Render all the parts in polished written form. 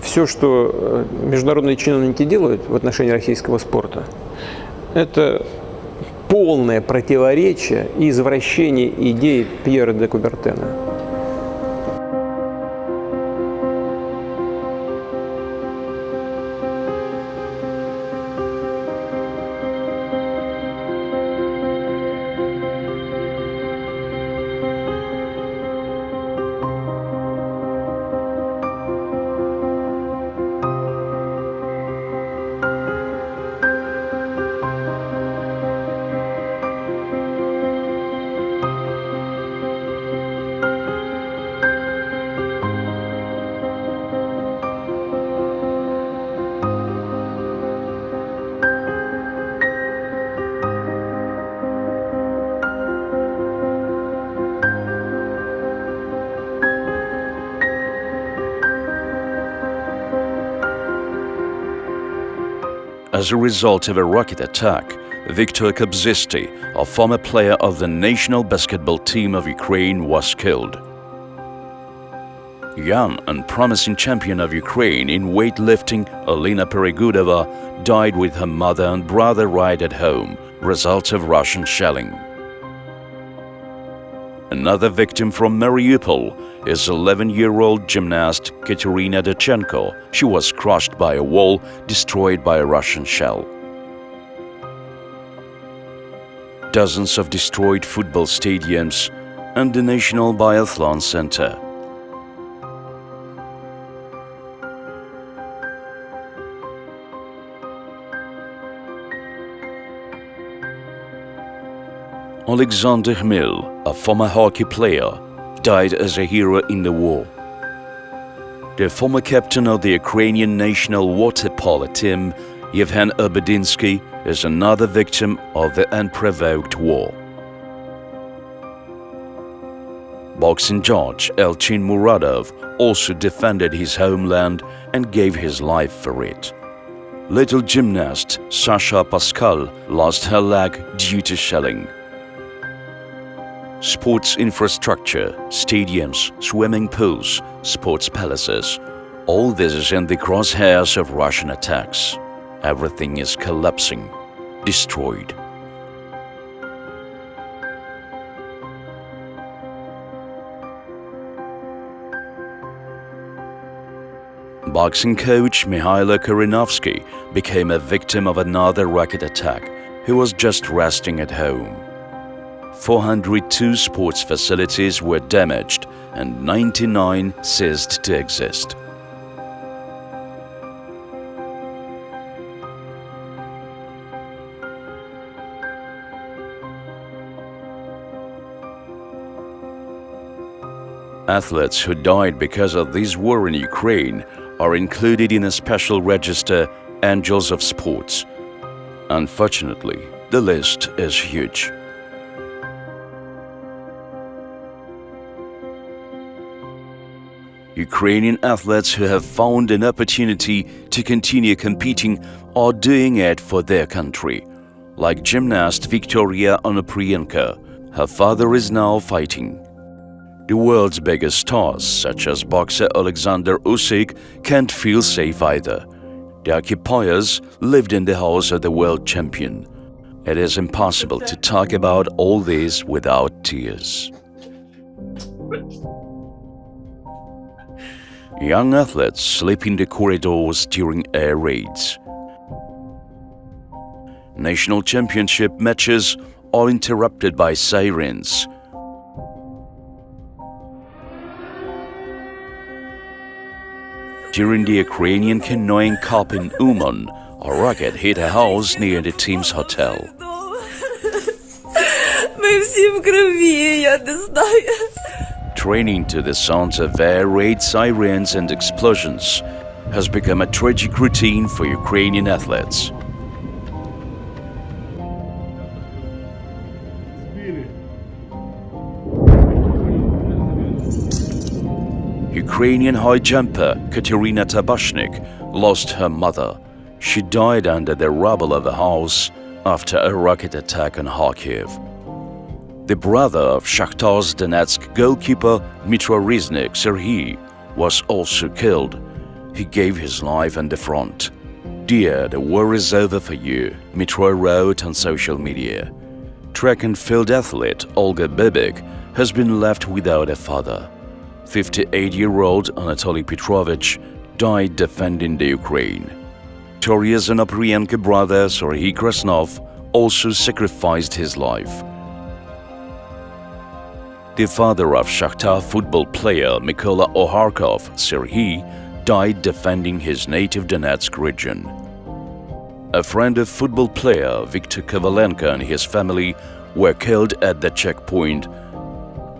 Все, что международные чиновники делают в отношении российского спорта, это полное противоречие и извращение идей Пьера де Кубертена. As a result of a rocket attack, Viktor Kobzisty, a former player of the national basketball team of Ukraine, was killed. Young and promising champion of Ukraine in weightlifting, Alina Peregudova, died with her mother and brother right at home, result of Russian shelling. Another victim from Mariupol is 11-year-old gymnast Katerina Dachenko. She was crushed by a wall destroyed by a Russian shell. Dozens of destroyed football stadiums and the National Biathlon Center. Alexander Hmyl, a former hockey player, died as a hero in the war. The former captain of the Ukrainian national water polo team, Yevhen Obedinsky, is another victim of the unprovoked war. Boxing judge Elchin Muradov also defended his homeland and gave his life for it. Little gymnast Sasha Pascal lost her leg due to shelling. Sports infrastructure, stadiums, swimming pools, sports palaces, all this is in the crosshairs of Russian attacks. Everything is collapsing, destroyed. Boxing coach Mikhailo Korinovsky became a victim of another rocket attack. He was just resting at home. 402 sports facilities were damaged and 99 ceased to exist. Athletes who died because of this war in Ukraine are included in a special register, Angels of Sports. Unfortunately, the list is huge. Ukrainian athletes who have found an opportunity to continue competing are doing it for their country, like gymnast Victoria Onoprienko. Her father is now fighting. The world's biggest stars, such as boxer Alexander Usyk, can't feel safe either. The occupiers lived in the house of the world champion. It is impossible to talk about all this without tears. Young athletes sleep in the corridors during air raids. National championship matches are interrupted by sirens. During the Ukrainian canoeing cup in Uman, a rocket hit a house near the team's hotel. Training to the sounds of air raid sirens and explosions has become a tragic routine for Ukrainian athletes. Ukrainian high jumper Katerina Tabashnik lost her mother. She died under the rubble of a house after a rocket attack on Kharkiv. The brother of Shakhtar's Donetsk goalkeeper Dmytro Riznik, Serhiy, was also killed. he gave his life on the front. "Dear, the war is over for you," Mitro wrote on social media. Track and field athlete Olga Bebek has been left without a father. 58-year-old Anatoly Petrovich died defending the Ukraine. Victoria's Onoprienko brother Serhiy Krasnov also sacrificed his life. The father of Shakhtar football player Mykola Oharkov, Serhiy, died defending his native Donetsk region. A friend of football player Viktor Kovalenko and his family were killed at the checkpoint,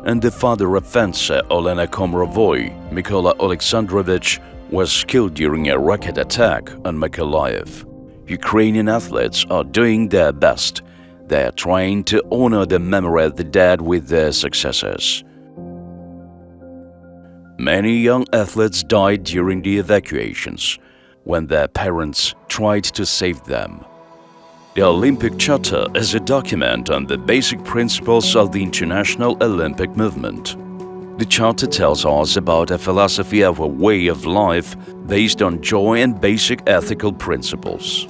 and the father of fencer Olena Komrovoy, Mykola Alexandrovich, was killed during a rocket attack on Mykolaiv. Ukrainian athletes are doing their best. They are trying to honor the memory of the dead with their successors. Many young athletes died during the evacuations, when their parents tried to save them. The Olympic Charter is a document on the basic principles of the international Olympic movement. The Charter tells us about a philosophy of a way of life based on joy and basic ethical principles.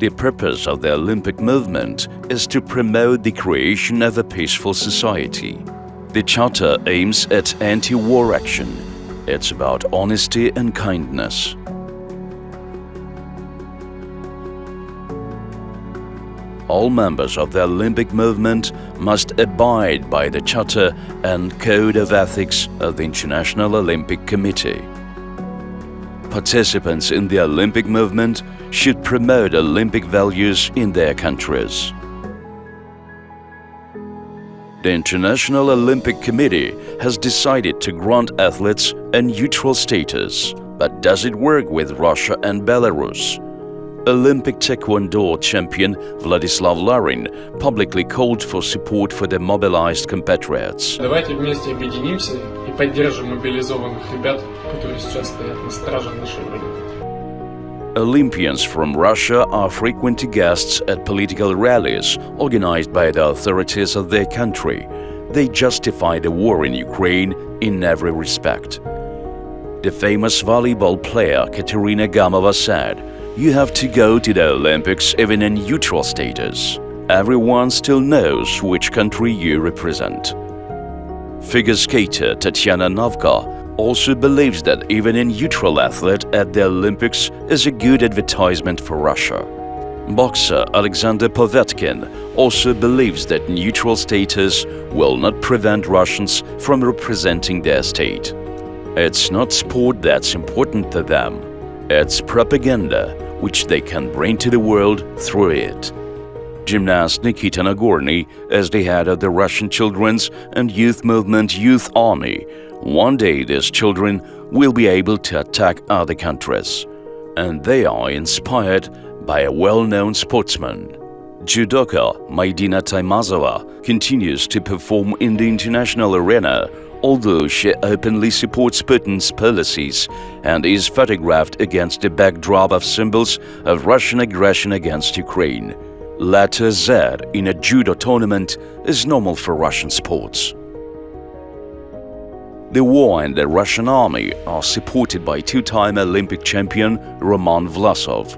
The purpose of the Olympic movement is to promote the creation of a peaceful society. The Charter aims at anti-war action. It's about honesty and kindness. All members of the Olympic movement must abide by the Charter and Code of Ethics of the International Olympic Committee. Participants in the Olympic movement should promote Olympic values in their countries. The International Olympic Committee has decided to grant athletes a neutral status, but does it work with Russia and Belarus? Olympic Taekwondo champion Vladislav Larin publicly called for support for the mobilized compatriots. Давайте вместе объединимся и поддержим мобилизованных ребят, которые сейчас стоят на страже нашей Родины. Olympians from Russia are frequent guests at political rallies organized by the authorities of their country. They justify the war in Ukraine in every respect. The famous volleyball player Katerina Gamova said, "You have to go to the Olympics even in neutral status. Everyone still knows which country you represent." Figure skater Tatiana Novka also believes that even a neutral athlete at the Olympics is a good advertisement for Russia. Boxer Alexander Povetkin also believes that neutral status will not prevent Russians from representing their state. It's not sport that's important to them. It's propaganda, which they can bring to the world through it. Gymnast Nikita Nagorny, as the head of the Russian children's and youth movement Youth Army, one day these children will be able to attack other countries. And they are inspired by a well-known sportsman. Judoka Maidina Taimazova continues to perform in the international arena, although she openly supports Putin's policies and is photographed against the backdrop of symbols of Russian aggression against Ukraine. Letter Z in a judo tournament is normal for Russian sports. The war and the Russian army are supported by two-time Olympic champion Roman Vlasov.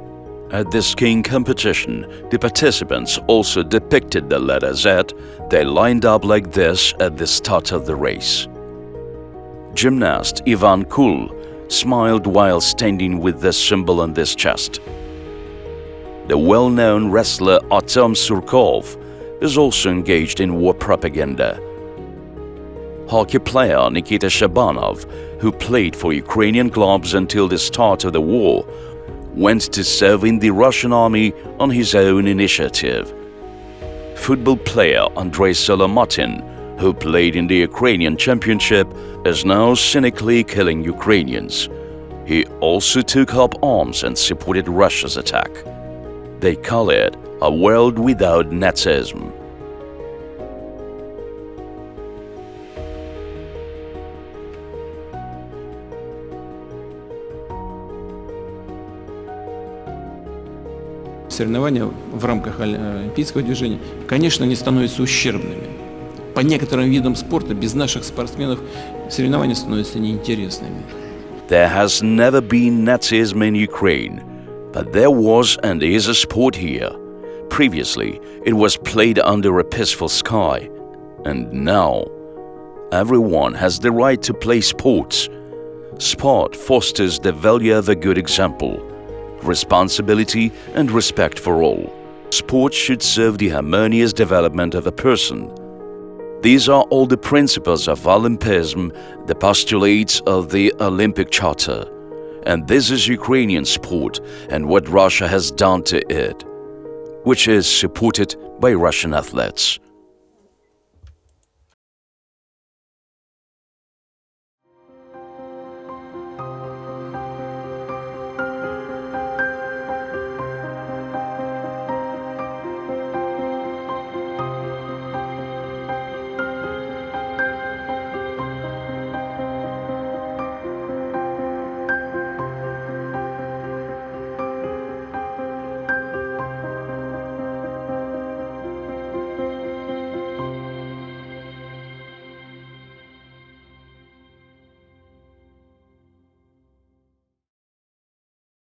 At the skiing competition, the participants also depicted the letter Z. They lined up like this at the start of the race. Gymnast Ivan Kul smiled while standing with this symbol on his chest. The well-known wrestler Artem Surkov is also engaged in war propaganda. Hockey player Nikita Shabanov, who played for Ukrainian clubs until the start of the war, went to serve in the Russian army on his own initiative. Football player Andrei Solomatin, who played in the Ukrainian championship, is now cynically killing Ukrainians. He also took up arms and supported Russia's attack. They call it a world without Nazism. Соревнования в рамках олимпийского движения, конечно, не становятся ущербными. по некоторым видам спорта без наших спортсменов соревнования становятся неинтересными. There has never been Nazism in Ukraine, but there was and is a sport here. Previously, it was played under a peaceful sky, and now everyone has the right to play sports. Sport fosters the value of a good example, responsibility and respect for all. Sport should serve the harmonious development of a person. These are all the principles of Olympism, the postulates of the Olympic Charter. And this is Ukrainian sport and what Russia has done to it, which is supported by Russian athletes.